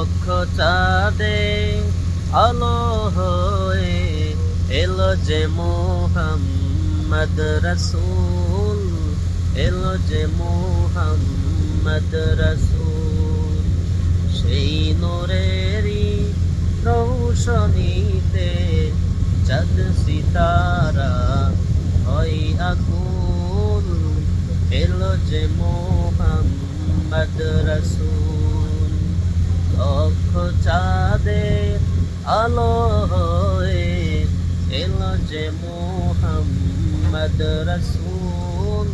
লক্ষ চাঁদে আলো হয়ে এলো যে মুহাম্মদ রাসূল, এলো যে মুহাম্মদ রাসূল। সেই নূরেরই রৌশনীতে চাঁদ সিতারা হয় আকুল, এলো যে মুহাম্মদ রাসূল। লক্ষ চাঁদের আলো হয়ে এলো যে মুহাম্মদ রাসূল,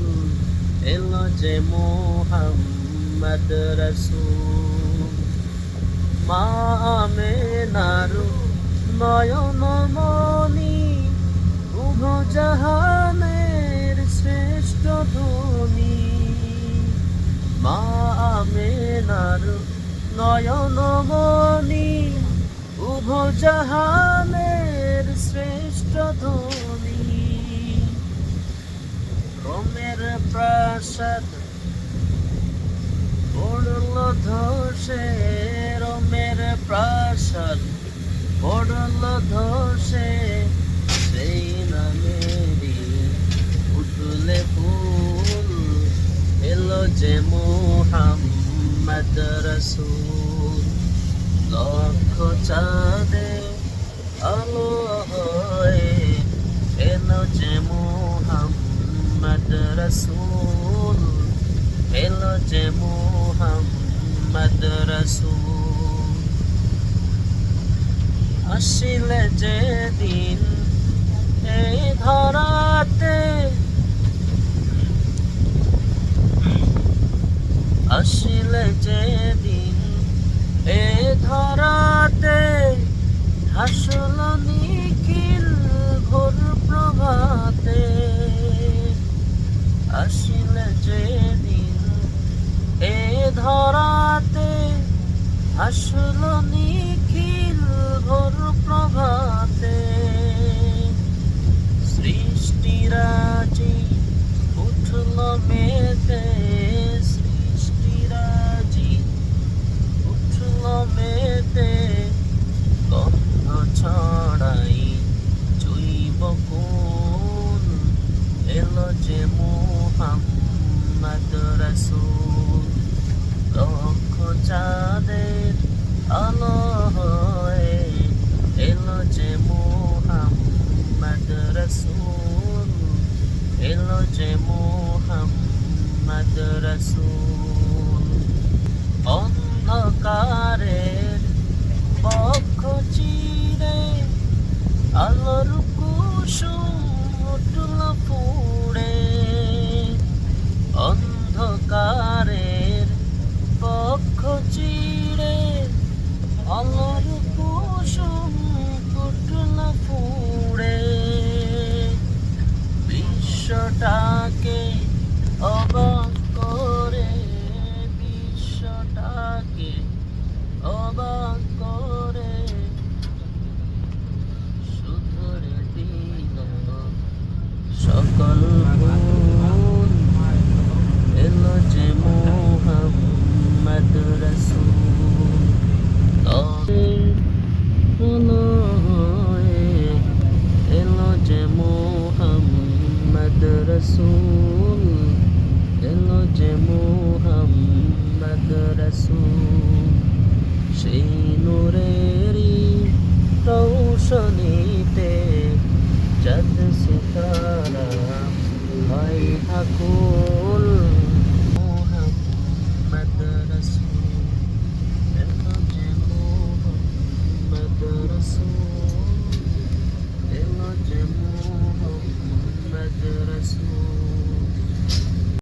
এলো যে মুহাম্মদ রাসূল। মা আমেনার নয়ন মনি উভো জাহানের শ্রেষ্ঠ ধনী। মা আমেনার নয়ন মনি উভো জাহানের শ্রেষ্ঠ ধনী। রোমের প্রাসাদ পড়ল ধসে, রোমের প্রাসাদ পড়ল ধসে, সেই নামেরই উঠলে ফুল, এলো যে মুহাম্মদ রাসূল। লক্ষ চাঁদে আলো হয়ে এলো যে মুহাম্মদ রাসূল, এলো যে মুহাম্মদ রাসূল। আসিলে যেদিন এই ধরাতে, আসিলে যেদিন এ ধরাতে, হাসল নিখিল ভোর প্রভাতে। আসিলে যেদিন এ ধরাতে, হাসল নিখিল ভোর প্রভাতে। সৃষ্টিরাজি উঠল মেতে, সৃষ্টিরাজি উঠল মেতে, গন্ধ ছড়াই জৈব কুল, এলো যে মুহাম্মদ রাসূল। লক্ষ চাঁদের আলো হয়ে এলো যে মুহাম্মদ রাসূল, এলো যে মুহাম্মদ রাসূল। অন্ধকারের পক্ষ চিরে আলোর কুসুম উঠল পুড়ে, অন্ধকারের পক্ষ চিরে আলোর কুসুম উঠল পুড়ে। বিশ্বটাকে অবাক করে, বিশ্বটাকে অবাক করে শুধরে দিল সকল ভুল, এলো যে মুহাম্মদ রাসূল। আলো হয়ে এলো যে মুহাম্মদ রাসূল, এলো যে মুহাম্মদ রাসূল।